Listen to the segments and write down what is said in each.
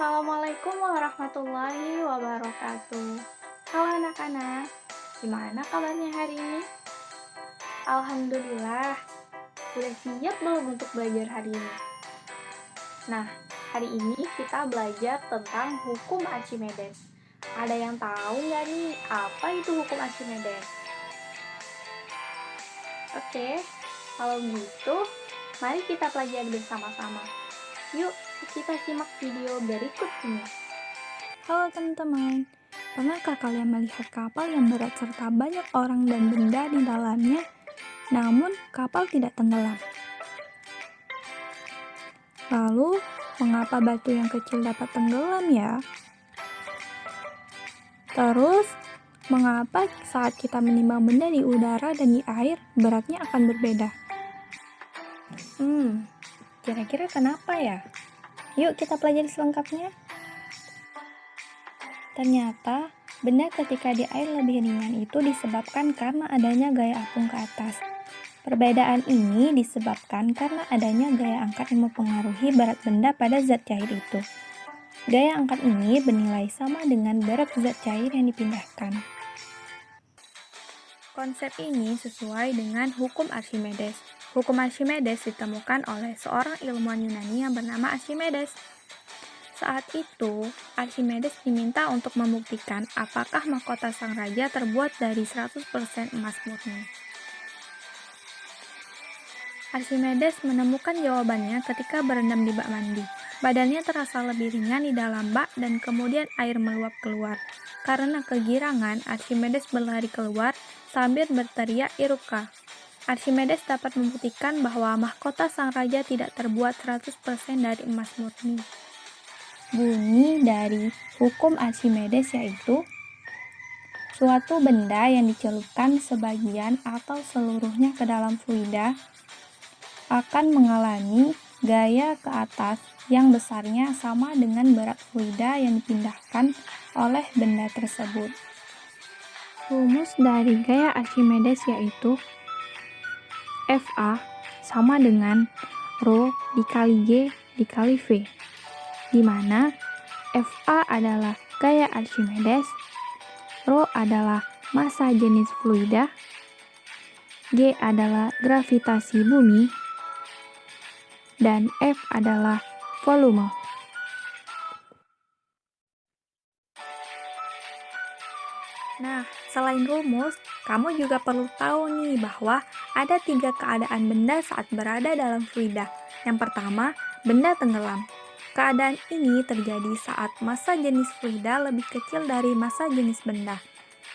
Assalamualaikum warahmatullahi wabarakatuh. Halo anak-anak, gimana kabarnya hari ini? Alhamdulillah, udah siap belum untuk belajar hari ini? Nah, hari ini kita belajar tentang hukum Archimedes. Ada yang tahu nggak nih apa itu hukum Archimedes? Oke, kalau gitu, mari kita pelajari bersama-sama. Yuk, kita simak video berikut ini. Halo teman-teman, pernahkah kalian melihat kapal yang berat serta banyak orang dan benda di dalamnya, namun kapal tidak tenggelam? Lalu, mengapa batu yang kecil dapat tenggelam ya? Terus, mengapa saat kita menimbang benda di udara dan di air, beratnya akan berbeda? Kira-kira kenapa ya? Yuk kita pelajari selengkapnya. Ternyata, benda ketika di air lebih ringan itu disebabkan karena adanya gaya apung ke atas. Perbedaan ini disebabkan karena adanya gaya angkat yang mempengaruhi berat benda pada zat cair itu. Gaya angkat ini bernilai sama dengan berat zat cair yang dipindahkan. Konsep ini sesuai dengan hukum Archimedes. Hukum Archimedes ditemukan oleh seorang ilmuwan Yunani yang bernama Archimedes. Saat itu, Archimedes diminta untuk membuktikan apakah mahkota sang raja terbuat dari 100% emas murni. Archimedes menemukan jawabannya ketika berendam di bak mandi. Badannya terasa lebih ringan di dalam bak dan kemudian air meluap keluar. Karena kegirangan, Archimedes berlari keluar sambil berteriak Iruka. Archimedes dapat membuktikan bahwa mahkota sang raja tidak terbuat 100% dari emas murni. Bunyi dari hukum Archimedes yaitu suatu benda yang dicelupkan sebagian atau seluruhnya ke dalam fluida akan mengalami gaya ke atas yang besarnya sama dengan berat fluida yang dipindahkan oleh benda tersebut. Rumus dari gaya Archimedes yaitu Fa sama dengan Rho dikali G dikali V, di mana Fa adalah gaya Archimedes, Rho adalah massa jenis fluida, G adalah gravitasi bumi, dan F adalah volume. Nah, selain rumus, kamu juga perlu tahu nih bahwa ada 3 keadaan benda saat berada dalam fluida. Yang pertama, benda tenggelam. Keadaan ini terjadi saat massa jenis fluida lebih kecil dari massa jenis benda.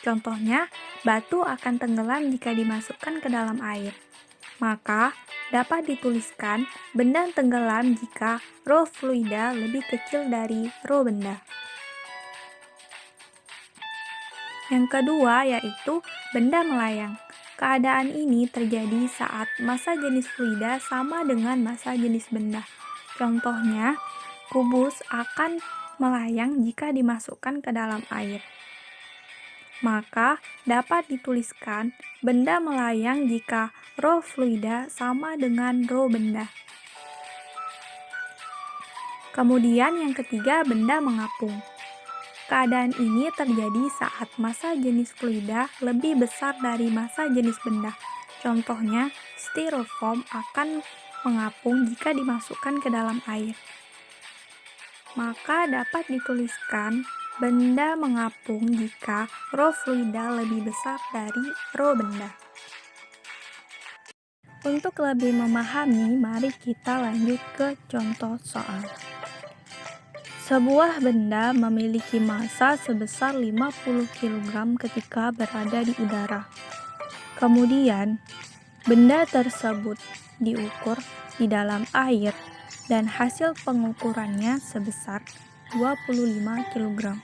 Contohnya, batu akan tenggelam jika dimasukkan ke dalam air. Maka, dapat dituliskan benda tenggelam jika rho fluida lebih kecil dari rho benda. Yang kedua yaitu benda melayang. Keadaan ini terjadi saat massa jenis fluida sama dengan massa jenis benda. Contohnya, kubus akan melayang jika dimasukkan ke dalam air. Maka, dapat dituliskan benda melayang jika rho fluida sama dengan rho benda. Kemudian yang ketiga, benda mengapung. Keadaan ini terjadi saat massa jenis fluida lebih besar dari massa jenis benda. Contohnya, styrofoam akan mengapung jika dimasukkan ke dalam air. Maka dapat dituliskan benda mengapung jika rho fluida lebih besar dari rho benda. Untuk lebih memahami, mari kita lanjut ke contoh soal. Sebuah benda memiliki massa sebesar 50 kg ketika berada di udara. Kemudian, benda tersebut diukur di dalam air dan hasil pengukurannya sebesar 25 kg.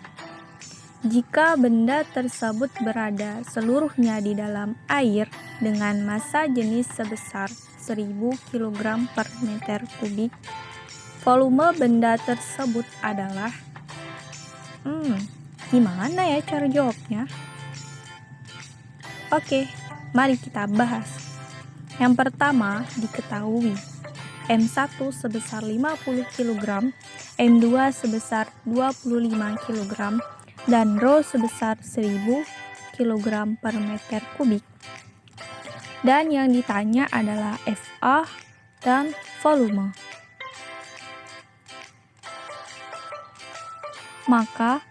Jika benda tersebut berada seluruhnya di dalam air dengan massa jenis sebesar 1000 kg per meter kubik, volume benda tersebut adalah gimana ya cara jawabnya? Oke, mari kita bahas. Yang pertama, diketahui M1 sebesar 50 kg, M2 sebesar 25 kg, dan Rho sebesar 1000 kg per meter kubik. Dan yang ditanya adalah Fa dan volume. Maka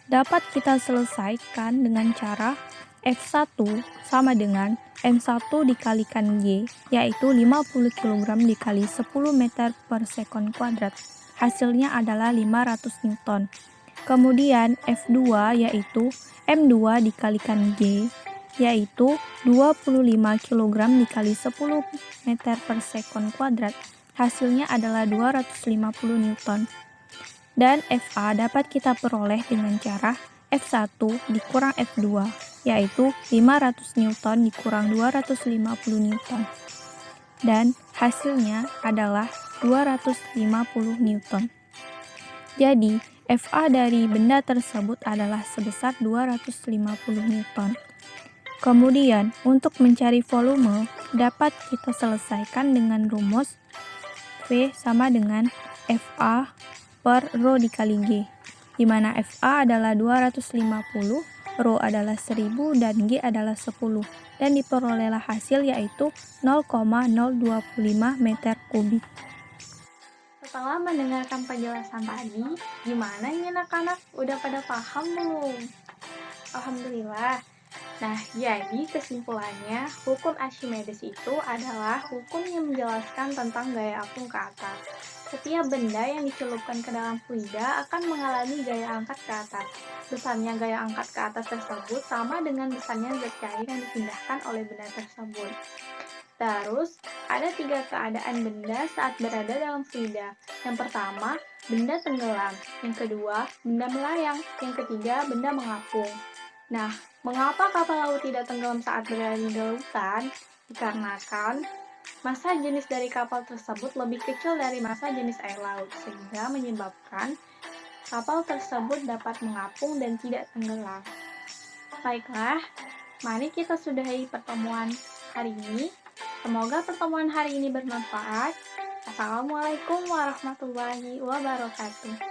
dapat kita selesaikan dengan cara F1 sama dengan M1 dikalikan G, yaitu 50 kg dikali 10 meter per sekon kuadrat. Hasilnya adalah 500 Newton. Kemudian F2 yaitu M2 dikalikan G, yaitu 25 kg dikali 10 meter per sekon kuadrat. Hasilnya adalah 250 Newton. Dan Fa dapat kita peroleh dengan cara F1 dikurang F2, yaitu 500 Newton dikurang 250 Newton. Dan hasilnya adalah 250 Newton. Jadi, Fa dari benda tersebut adalah sebesar 250 Newton. Kemudian, untuk mencari volume, dapat kita selesaikan dengan rumus V sama dengan Fa per Rho dikali G, di mana Fa adalah 250, Rho adalah 1000, dan G adalah 10, dan diperolehlah hasil yaitu 0,025 meter kubik. Setelah mendengarkan penjelasan tadi, gimana nih anak-anak? Udah pada paham belum? Alhamdulillah. Nah, jadi kesimpulannya, hukum Archimedes itu adalah hukum yang menjelaskan tentang gaya apung ke atas. Setiap benda yang dicelupkan ke dalam fluida akan mengalami gaya angkat ke atas. Besarnya gaya angkat ke atas tersebut sama dengan besarnya zat cair yang dipindahkan oleh benda tersebut. Terus, ada 3 keadaan benda saat berada dalam fluida. Yang pertama, benda tenggelam. Yang kedua, benda melayang. Yang ketiga, benda mengapung. Nah, mengapa kapal laut tidak tenggelam saat berada di lautan? Dikarenakan massa jenis dari kapal tersebut lebih kecil dari massa jenis air laut, sehingga menyebabkan kapal tersebut dapat mengapung dan tidak tenggelam. Baiklah, mari kita sudahi pertemuan hari ini. Semoga pertemuan hari ini bermanfaat. Assalamualaikum warahmatullahi wabarakatuh.